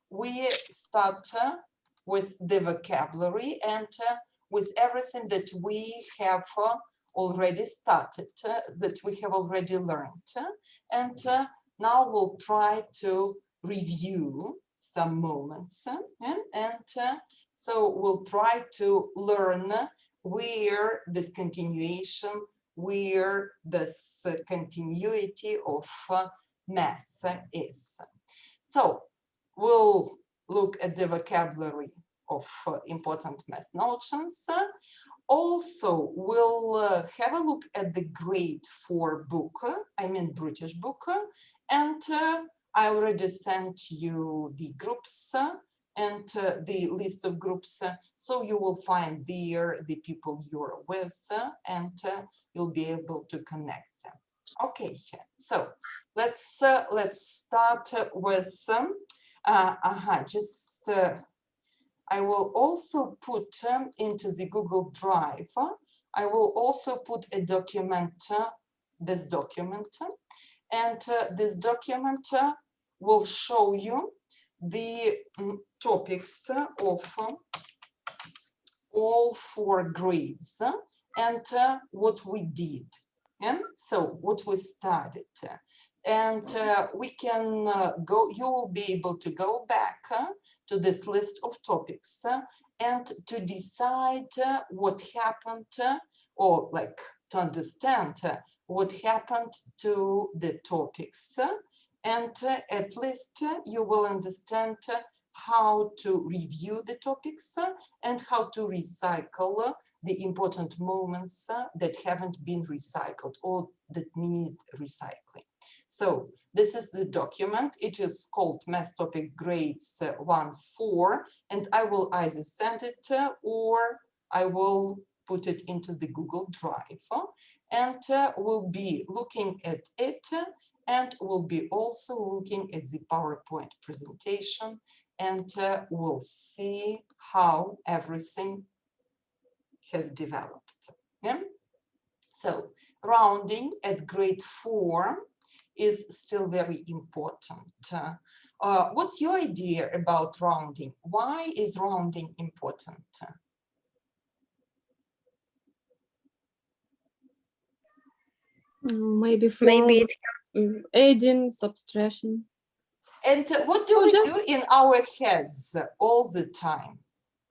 we start with the vocabulary and with everything that we have already started, that we have already learned. And now we'll try to review some moments. So we'll try to learn where this continuation, where this continuity of mass is. So we'll look at the vocabulary of important math notions. Also, we'll have a look at the grade 4 book, I mean British book, and I already sent you the groups and the list of groups, so you will find there the people you're with, and you'll be able to connect them. Okay, so let's start with I will also put into the Google Drive, I will also put a document, this document, and this document will show you the topics of all 4 grades and what we did, and so what we studied. And we can go, you will be able to go back to this list of topics and to decide what happened, or like to understand what happened to the topics. And at least you will understand how to review the topics and how to recycle the important moments that haven't been recycled or that need recycling. So this is the document. It is called Math Topic Grades 1-4, and I will either send it or I will put it into the Google Drive, and we'll be looking at it, and we'll be also looking at the PowerPoint presentation, and we'll see how everything has developed. Yeah? So rounding at grade 4 is still very important. What's your idea about rounding? Why is rounding important? Maybe for adding, subtraction. And what do we do in our heads all the time?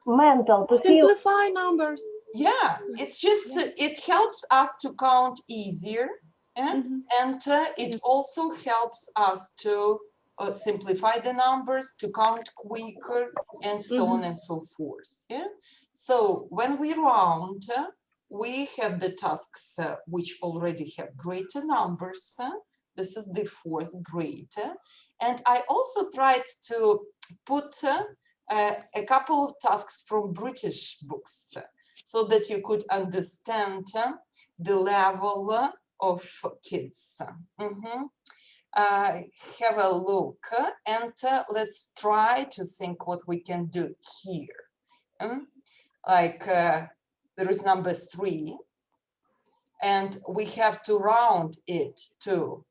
Mental. To simplify numbers. Yeah, it's just, it helps us to count easier. And it also helps us to simplify the numbers, to count quicker, and so on and so forth. Yeah? So when we round, we have the tasks which already have greater numbers. This is the 4th grade. And I also tried to put a couple of tasks from British books so that you could understand the level of kids. Have a look and let's try to think what we can do here. Like there is number 3, and we have to round it to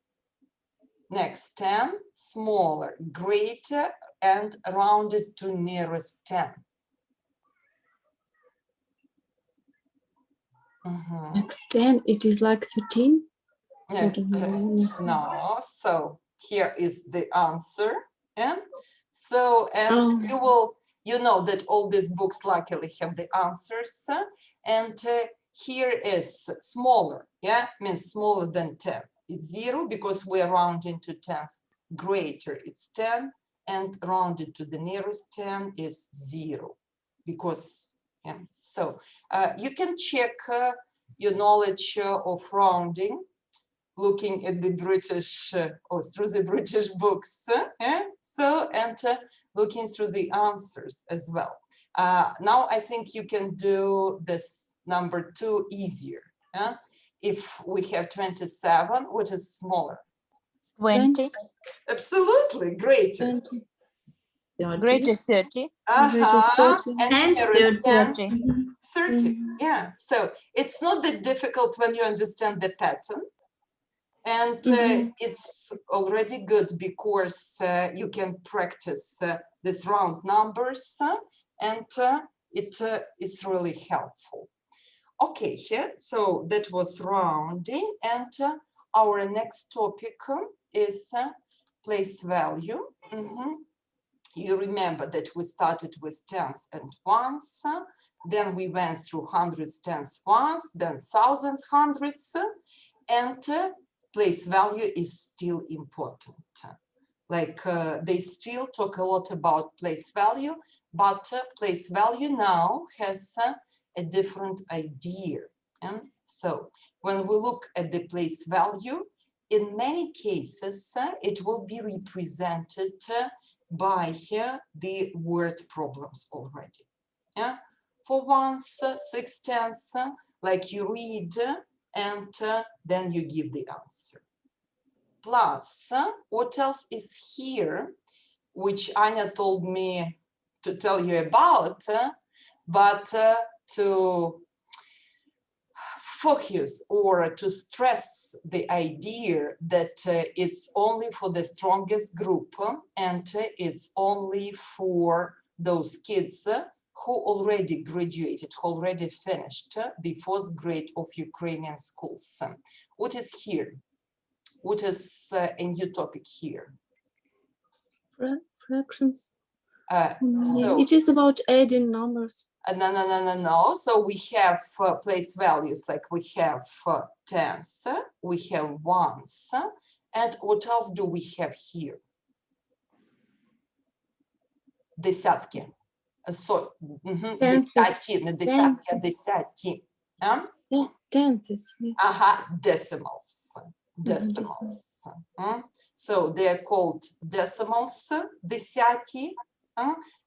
next 10, smaller, greater, and round it to nearest 10. Next 10, it is like 13? No, so here is the answer. And so, and you will, you know that all these books luckily have the answers. And here is smaller, yeah, means smaller than 10. It's 0 because we're rounding to 10s. Greater, it's 10, and rounded to the nearest 10 is 0 because, yeah. So you can check your knowledge of rounding looking at the British or through the British books, so, and looking through the answers as well. Now I think you can do this number 2 easier. If we have 27, what is smaller? 20. Absolutely, greater. 20. Greater 30. And 30. 30, yeah. So it's not that difficult when you understand the pattern. And it's already good because you can practice these round numbers and it is really helpful. Okay, so that was rounding, and our next topic is place value. You remember that we started with tens and ones, then we went through hundreds, tens, ones, then thousands, hundreds, and place value is still important. Like they still talk a lot about place value, but place value now has a different idea. And so when we look at the place value, in many cases, it will be represented by the word problems already. Yeah? For ones, 6 tenths, like you read and then you give the answer. Plus, what else is here, which Anya told me to tell you about, but to focus or to stress the idea that it's only for the strongest group and it's only for those kids who already graduated, who already finished the 4th grade of Ukrainian schools. What is here? What is a new topic here? Fractions. So, it is about adding numbers. No. So we have place values, like we have tens, we have ones, and what else do we have here? Десятки. So, десятки. Tenths. Decimals. So they are called decimals, десяти,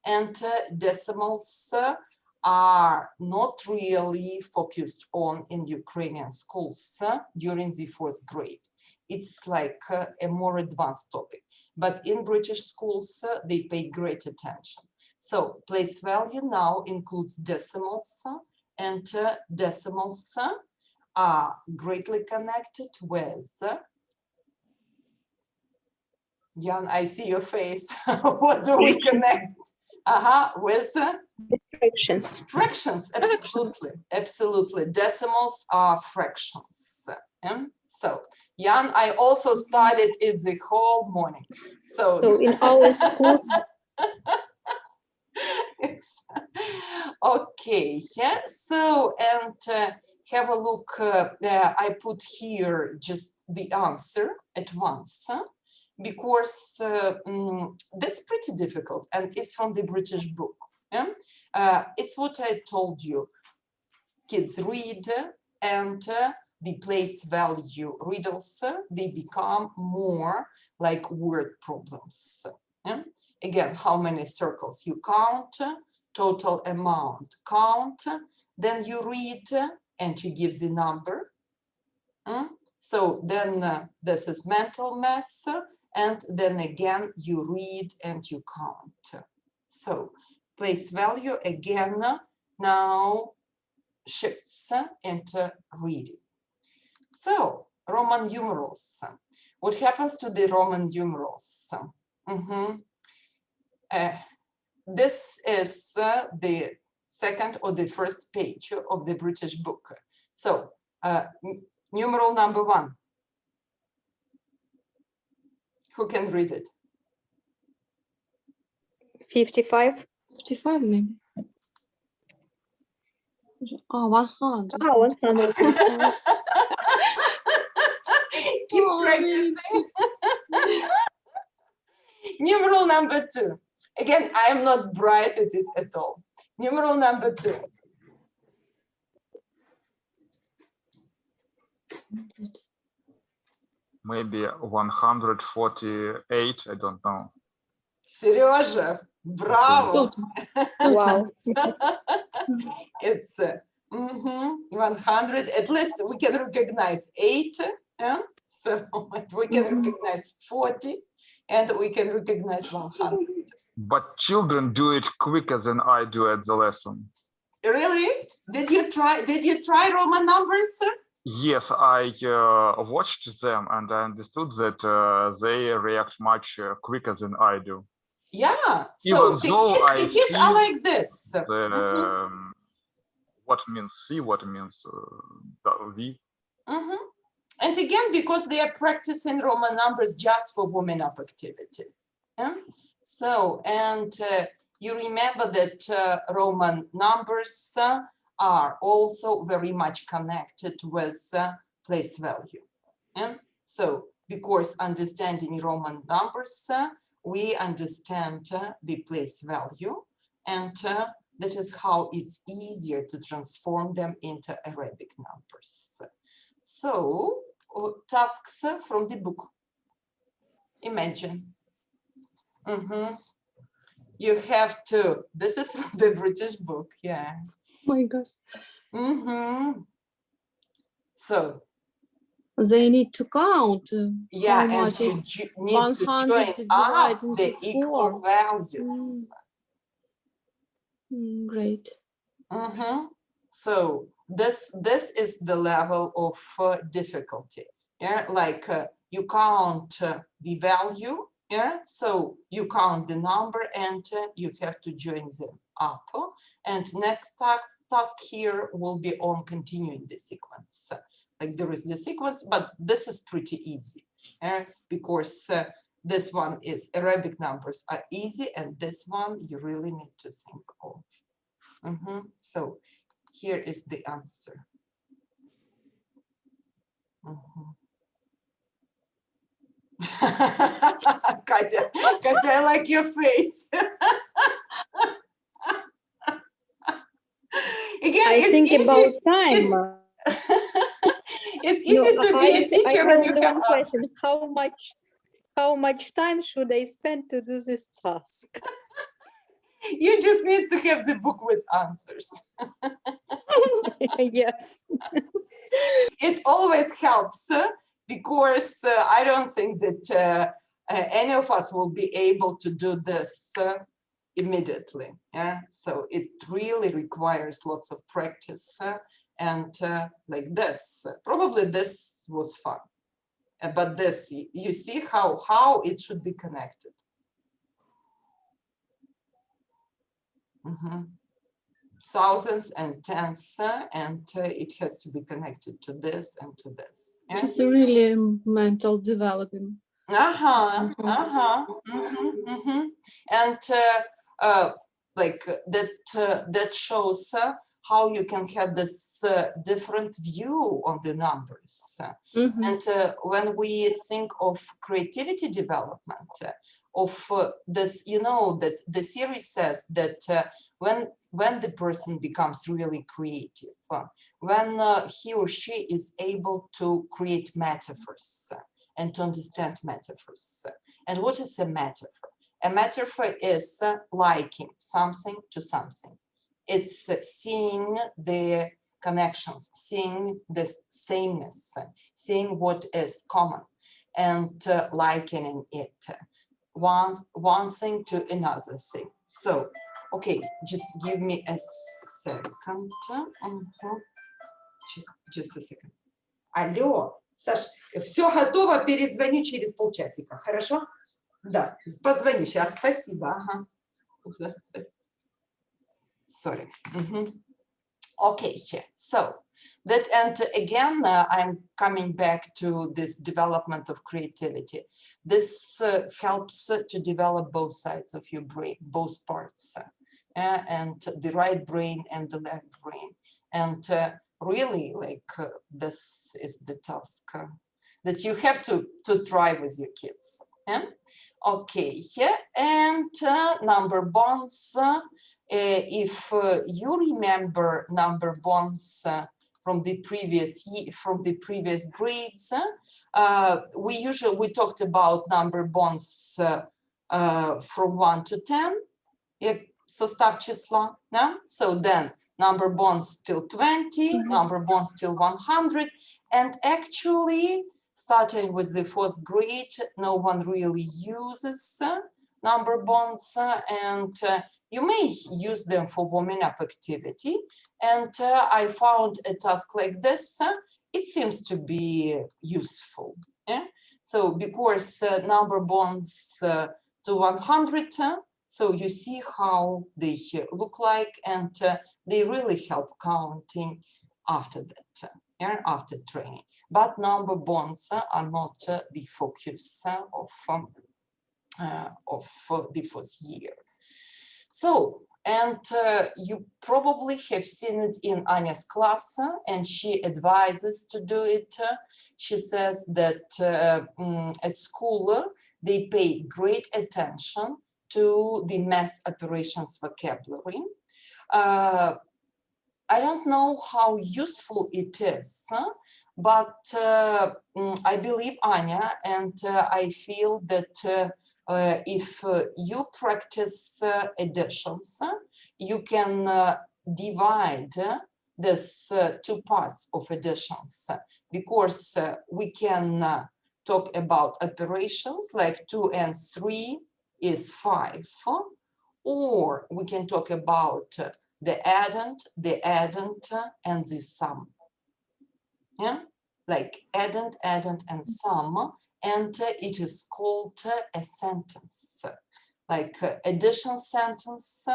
and decimals are not really focused on in Ukrainian schools during the 4th grade. It's like a more advanced topic, but in British schools, they pay great attention. So place value now includes decimals, and decimals are greatly connected with, Jan, I see your face. What do we connect? With Fractions. Fractions, absolutely, absolutely. Decimals are fractions. So, Jan, I also studied it the whole morning. So in our schools. Okay, yeah. So, and have a look. I put here just the answer at once. Because that's pretty difficult, and it's from the British book. It's what I told you. Kids read, and the place value riddles, they become more like word problems. Again, how many circles you count, total amount count, then you read and you give the number. So then this is mental math. And then again, you read and you count. So place value again now shifts into reading. So Roman numerals. What happens to the Roman numerals? This is the second or the first page of the British book. So numeral number 1. Who can read it? 55. 55 maybe. 100. 100. Keep practicing. Numeral number 2. Again, I am not bright at it at all. Numeral number 2. Maybe 148, I don't know. Serежа, bravo. Wow. It's 100. At least we can recognize 8. So we can recognize 40, and we can recognize 100. But children do it quicker than I do at the lesson. Really? Did you try Roman numbers? Yes, I watched them and I understood that they react much quicker than I do. Yeah, so Even the though kids, I the kids are see like this. the Mhm, what means C, what means V. mhm. And again, because they are practicing Roman numbers just for warming up activity. Yeah? So, and you remember that Roman numbers are also very much connected with place value. Yeah? So, because understanding Roman numbers, we understand the place value, and that is how it's easier to transform them into Arabic numbers. So, tasks from the book. Imagine. Mhm. You have to, this is from the British book, yeah. Oh my gosh. So, They need to count. yeah, How and much you is need to 100 join up divided the into equal 4? values. Great. So this is the level of difficulty. Yeah, like you count the value. Yeah, so you count the number and you have to join them up. And next task here will be on continuing the sequence. Like there is the sequence, but this is pretty easy. Yeah, because this one is Arabic numbers are easy, and this one you really need to think of. So here is the answer. Katya, I like your face. Again, I it's think easy. about time. It's No, easy to be a I teacher have when you only have one question. How much time should I spend to do this task? You just need to have the book with answers. Yes. It always helps because I don't think that any of us will be able to do this immediately. Yeah, so it really requires lots of practice and like this. Probably this was fun, but this you see how it should be connected. Thousands and tens, and it has to be connected to this and to this. Yeah? It's really mental development. And like that shows how you can have this different view on the numbers. And when we think of creativity development, of this, you know, that the series says that when the person becomes really creative, when he or she is able to create metaphors and to understand metaphors. And what is a metaphor? A metaphor is liking something to something. It's seeing the connections, seeing the sameness, seeing what is common, and likening it one thing to another thing. So, okay, just give me a second. Just a second. Алло, Саш, все готово, перезвоню через полчасика, хорошо? Да, позвоню сейчас, спасибо. Ага. Sorry. Okay, so that, and again, I'm coming back to this development of creativity. This helps to develop both sides of your brain, both parts, and the right brain and the left brain. And really, like this is the task that you have to try with your kids. Yeah? Okay, and number bonds. If you remember number bonds from the previous year, from the previous grades, we talked about number bonds from 1 to 10, состав числа. Yeah? So then number bonds till 20, number bonds till 100, and actually starting with the fourth grade, no one really uses number bonds, and you may use them for warming up activity. And I found a task like this. it seems to be useful. Yeah? So because number bonds to 100, so you see how they look like, and they really help counting after that, after training. But number bonds are not the focus of the first year. So, and you probably have seen it in Anya's class, and she advises to do it. She says that at school, they pay great attention to the math operations vocabulary. I don't know how useful it is, but I believe Anya, and I feel that if you practice additions, you can divide this two parts of additions, because we can talk about operations like 2 and 3 is 5, or we can talk about the addend, and the sum. Yeah, like addend, and sum, and it is called a sentence. Like addition sentence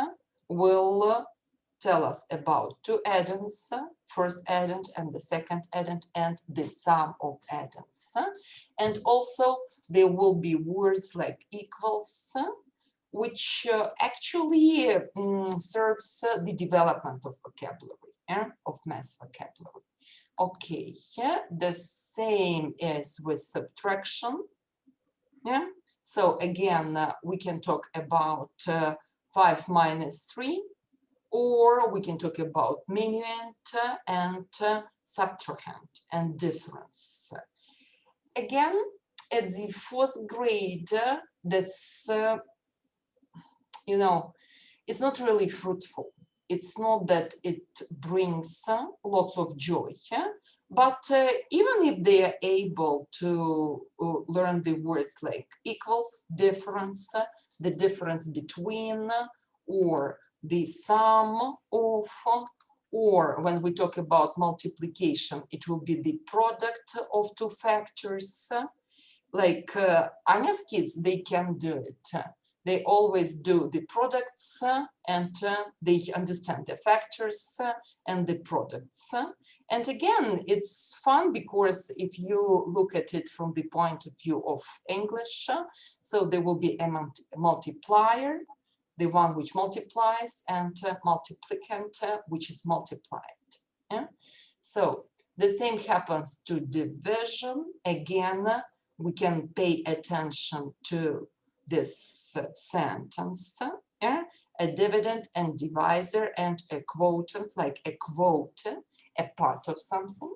will tell us about two addends, first addend and the second addend, and the sum of addends. And also there will be words like equals, which actually serves the development of vocabulary, of math vocabulary. Okay, the same is with subtraction. Yeah, so again, we can talk about 5 minus 3, or we can talk about minuend and subtrahend and difference. Again, at the 4th grade, that's you know, it's not really fruitful. It's not that it brings lots of joy, but even if they are able to learn the words like equals, difference, the difference between, or the sum of, or when we talk about multiplication, it will be the product of two factors. Like Anya's kids, they can do it. They always do the products, and they understand the factors and the products. And again, it's fun because if you look at it from the point of view of English, so there will be a multiplier, the one which multiplies, and multiplicand, which is multiplied. Yeah? So the same happens to division. Again, we can pay attention to this sentence, a dividend and divisor and a quotient, like a quote, a part of something.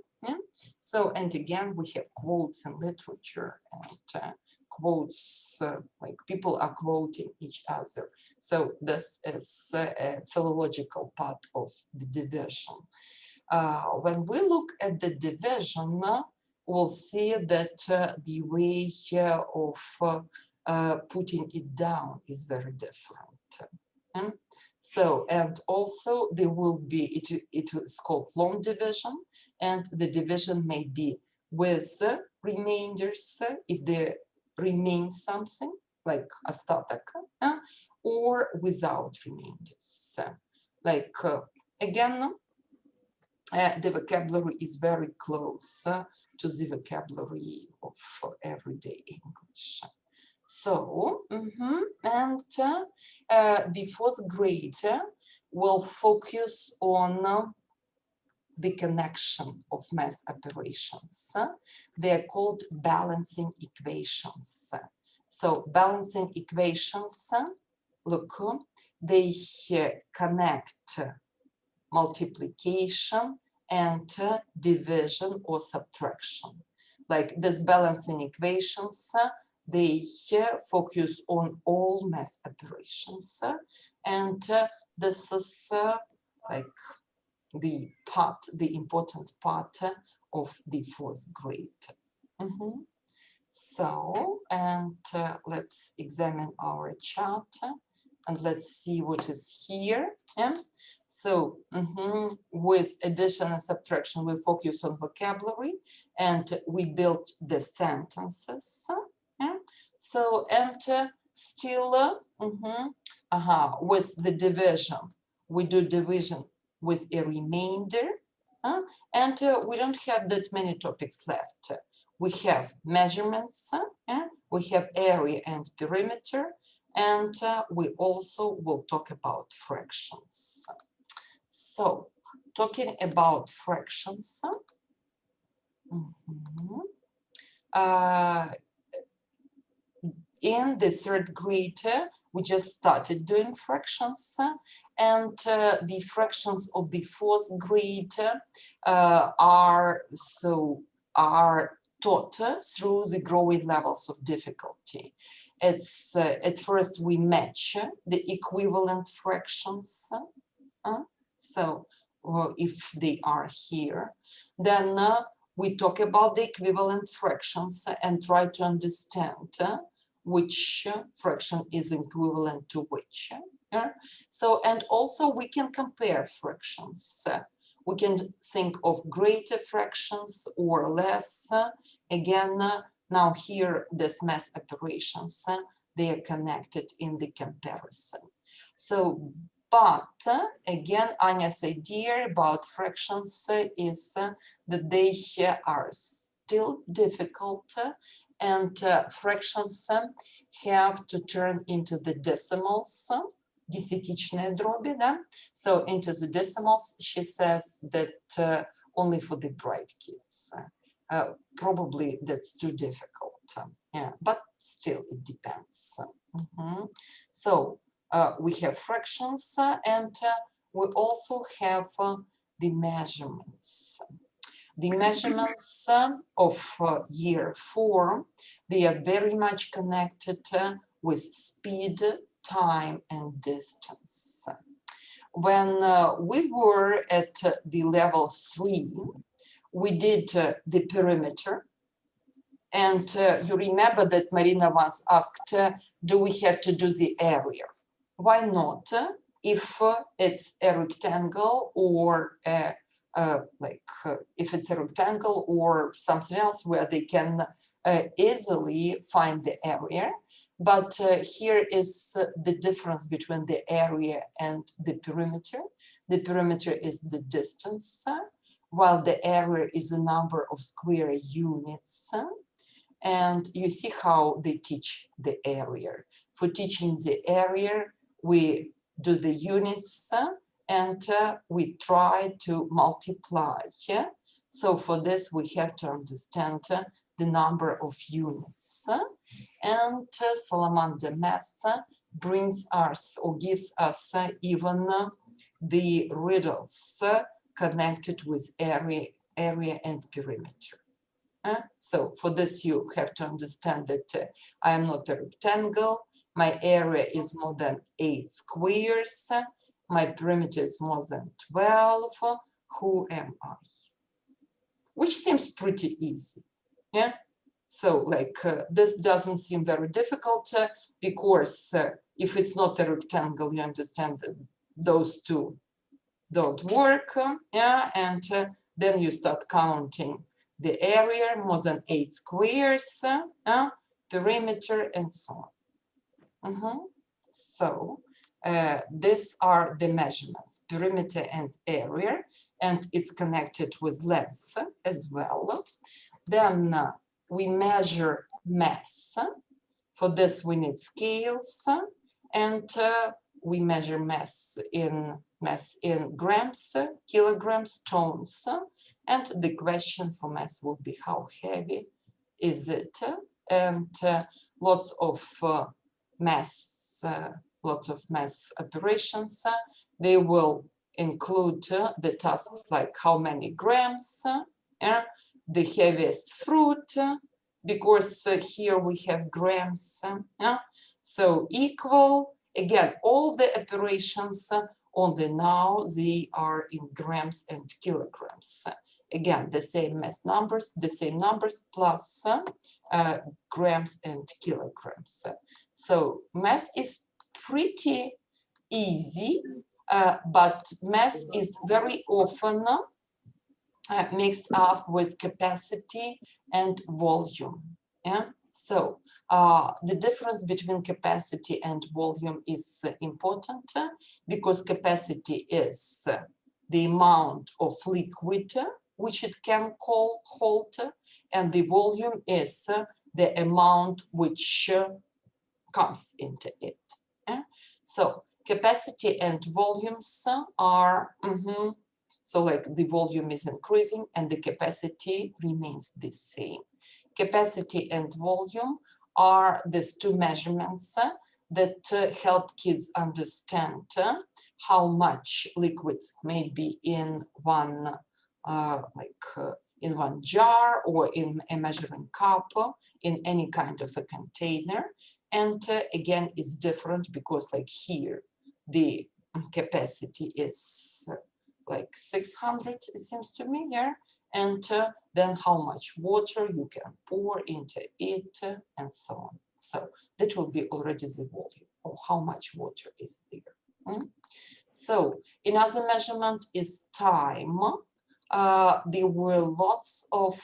So, and again, we have quotes in literature, and quotes, like people are quoting each other. So this is a philological part of the division. When we look at the division, we'll see that the way of putting it down is very different. So, and also there will be, it is called long division, and the division may be with remainders, if there remains something, like остаток, or without remainders. Like, again, the vocabulary is very close to the vocabulary of everyday English. So, and the 4th grade will focus on the connection of math operations. They are called balancing equations. So balancing equations, look, they connect multiplication and division or subtraction. Like this balancing equations, they focus on all math operations, and this is like the part, the important part of the 4th grade. So, and let's examine our chart, and let's see what is here. So with addition and subtraction, we focus on vocabulary and we built the sentences. Yeah? So, and still with the division, we do division with a remainder, and we don't have that many topics left. We have measurements, we have area and perimeter, and we also will talk about fractions. So, talking about fractions, in the third grade, we just started doing fractions, and the fractions of the fourth grade are taught through the growing levels of difficulty. It's at first we match the equivalent fractions. So if they are here, then we talk about the equivalent fractions and try to understand which fraction is equivalent to which. So, and also we can compare fractions. We can think of greater fractions or less. Again, now here, this math operations, they are connected in the comparison. So, but again, Anya's idea about fractions is that they are still difficult, and fractions have to turn into the decimals, десятичные дроби, да? So into the decimals, she says that only for the bright kids. Probably that's too difficult, yeah, but still it depends. So we have fractions, and we also have the measurements. The measurements of year 4, they are very much connected with speed, time, and distance. When we were at the level 3, we did the perimeter. And you remember that Marina once asked, do we have to do the area? Why not? If it's a rectangle or if it's a rectangle or something else where they can easily find the area. But here is the difference between the area and the perimeter. The perimeter is the distance, while the area is the number of square units. And you see how they teach the area. For teaching the area, we do the units and we try to multiply. So for this, we have to understand the number of units. And Salamander Math brings us or gives us even the riddles connected with area and perimeter. So for this, you have to understand that I am not a rectangle. My area is more than 8 squares. My perimeter is more than 12. Who am I? Which seems pretty easy. Yeah. So like this doesn't seem very difficult because if it's not a rectangle, you understand that those two don't work. Yeah. And then you start counting the area, more than 8 squares, perimeter, and so on. So these are the measurements, perimeter and area, and it's connected with length as well. Then we measure mass. For this, we need scales, and we measure mass in grams, kilograms, tons. And the question for mass will be how heavy is it? And lots of mass operations. They will include the tasks like how many grams, the heaviest fruit, because here we have grams. So equal, again, all the operations only now they are in grams and kilograms. Again, the same mass numbers, plus grams and kilograms. So mass is pretty easy but mass is very often mixed up with capacity and volume. Yeah. So the difference between capacity and volume is important because capacity is the amount of liquid which it can hold, and the volume is the amount which comes into it. Yeah? So capacity and volumes are, so like the volume is increasing and the capacity remains the same. Capacity and volume are these two measurements that help kids understand how much liquid may be in one in one jar or in a measuring cup, in any kind of a container. And again, it's different because like here, the capacity is like 600, it seems to me, yeah. And then how much water you can pour into it and so on. So that will be already the volume or how much water is there. So another measurement is time. There were lots of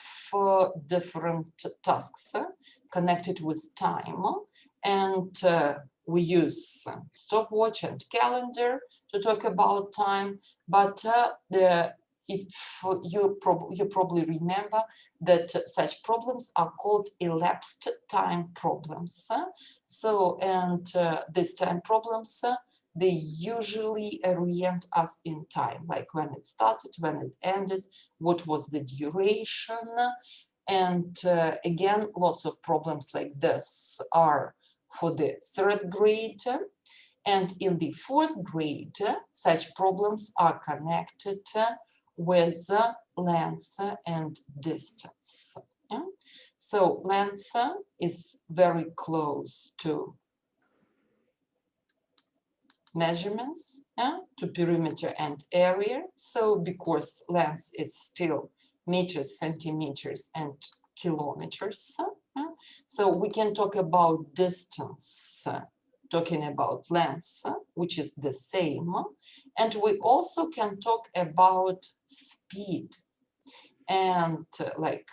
different tasks connected with time, and we use stopwatch and calendar to talk about time. But if you probably remember that such problems are called elapsed time problems. So, and these time problems, they usually orient us in time, like when it started, when it ended, what was the duration. And again, lots of problems like this are for the 3rd grade. And in the 4th grade, such problems are connected with length and distance. Yeah? So length is very close to measurements, to perimeter and area. So because length is still meters, centimeters, and kilometers, so we can talk about distance, talking about length, which is the same, and we also can talk about speed. And like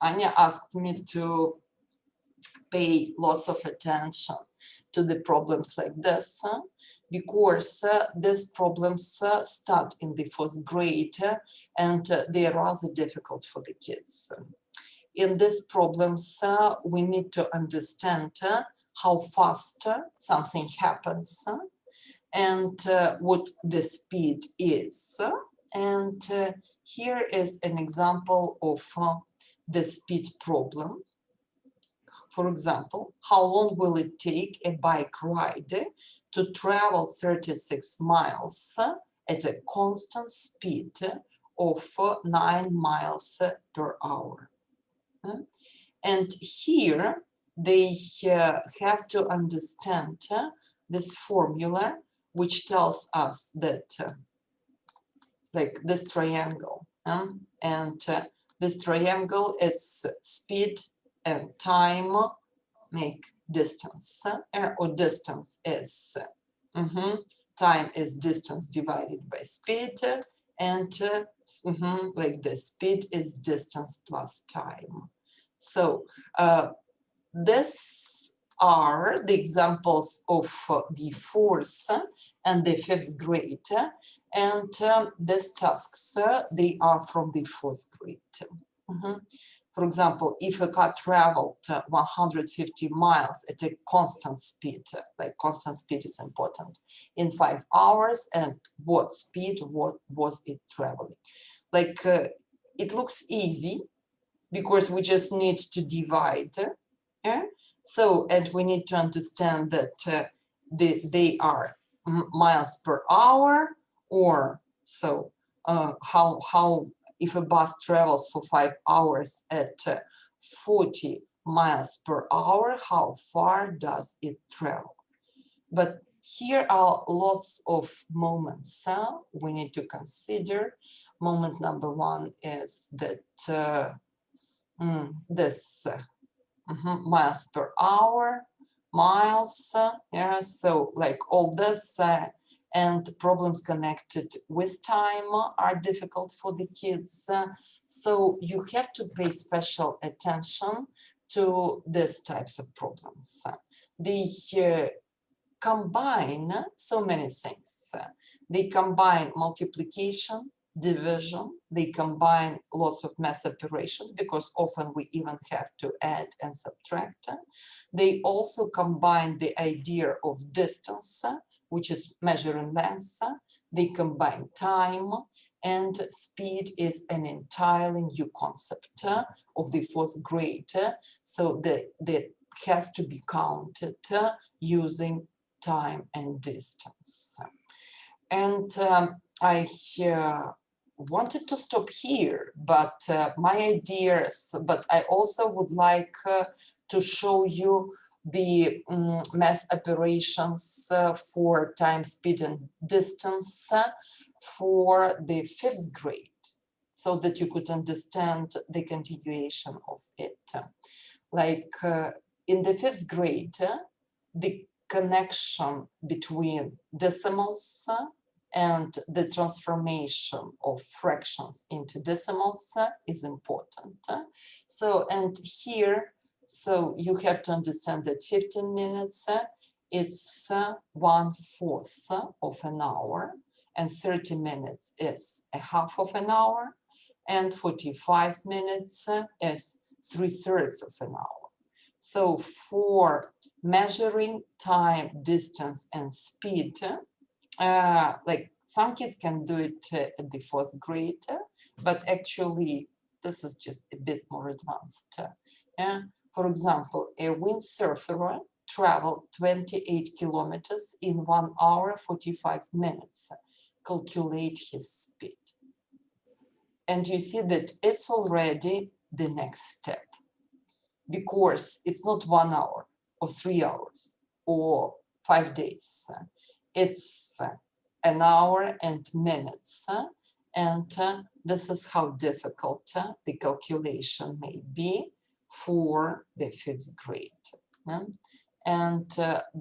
Anya asked me to pay lots of attention to the problems like this, because these problems start in the 4th grade and they are rather difficult for the kids. In these problems, we need to understand how fast something happens and what the speed is. And here is an example of the speed problem. For example, how long will it take a bike ride to travel 36 miles at a constant speed of 9 miles per hour? And here they have to understand this formula, which tells us that like this triangle, and this triangle, it's speed and time make distance, or distance is time is distance divided by speed, and like the speed is distance plus time. So these are the examples of the 4th and the 5th grade, and these tasks, they are from the 4th grade. For example, if a car traveled 150 miles at a constant speed, like constant speed is important, in 5 hours, and what speed, what was it traveling? Like it looks easy because we just need to divide. So, and we need to understand that they are miles per hour, or so how if a bus travels for 5 hours at 40 miles per hour, how far does it travel? But here are lots of moments we need to consider. Moment number 1 is that this miles per hour, miles, yeah, so like all this, and problems connected with time are difficult for the kids. So you have to pay special attention to these types of problems. They combine so many things. They combine multiplication, division, they combine lots of math operations because often we even have to add and subtract. They also combine the idea of distance, which is measuring length. They combine time, and speed is an entirely new concept of the fourth grade. So that has to be counted using time and distance. And I wanted to stop here, but I also would like to show you the math operations for time, speed, and distance for the 5th grade, so that you could understand the continuation of it. Like in the 5th grade, the connection between decimals and the transformation of fractions into decimals is important. So, and here, so you have to understand that 15 minutes, it's 1/4 of an hour, and 30 minutes is a half of an hour, and 45 minutes is 3/3 of an hour. So for measuring time, distance, and speed, like some kids can do it at the 4th grade, but actually this is just a bit more advanced. For example, a windsurfer traveled 28 kilometers in 1 hour, 45 minutes. Calculate his speed. And you see that it's already the next step, because it's not 1 hour or 3 hours or 5 days. It's an hour and minutes. And this is how difficult the calculation may be for the 5th grade. And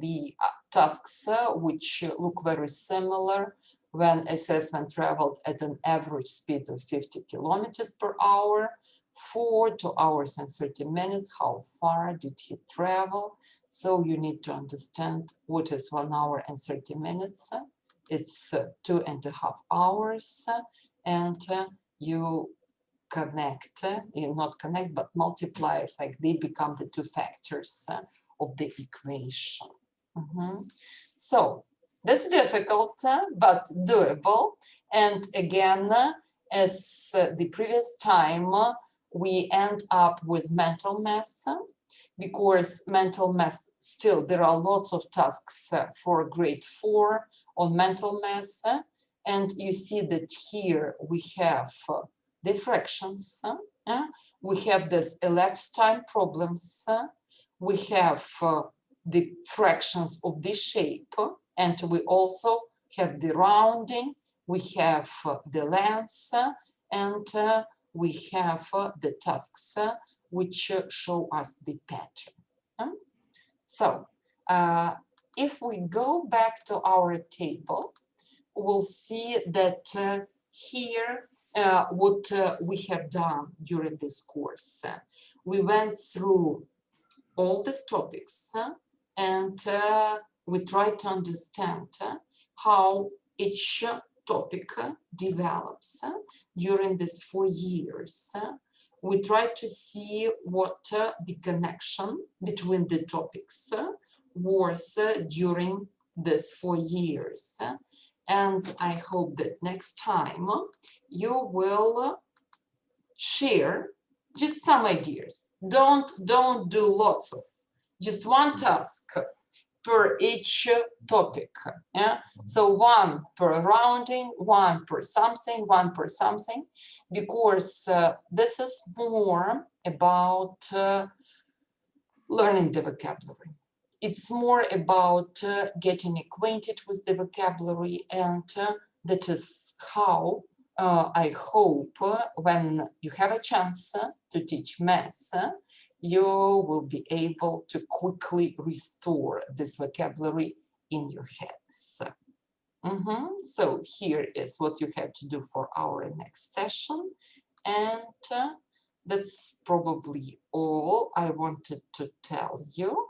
the tasks which look very similar when assessment traveled at an average speed of 50 kilometers per hour, for 2 hours and 30 minutes, how far did he travel? So you need to understand what is 1 hour and 30 minutes. It's 2.5 hours, and you connect, you not connect, but multiply it, like they become the 2 factors of the equation. So that's difficult, but doable. And again, as the previous time, we end up with mental math, because mental math, still there are lots of tasks for grade 4 on mental math. And you see that here we have the fractions, we have this elapsed time problems, we have the fractions of this shape, and we also have the rounding, we have the length, and we have the tasks which show us the pattern. So if we go back to our table, we'll see that here what we have done during this course. We went through all these topics and we tried to understand how each topic develops during these 4 years. We tried to see what the connection between the topics was during these 4 years. And I hope that next time you will share just some ideas. Don't do lots of, just one task per each topic. Yeah? So 1 per rounding, 1 per something, 1 per something, because this is more about learning the vocabulary. It's more about getting acquainted with the vocabulary, and that is how I hope when you have a chance to teach math, you will be able to quickly restore this vocabulary in your heads. So here is what you have to do for our next session. And that's probably all I wanted to tell you.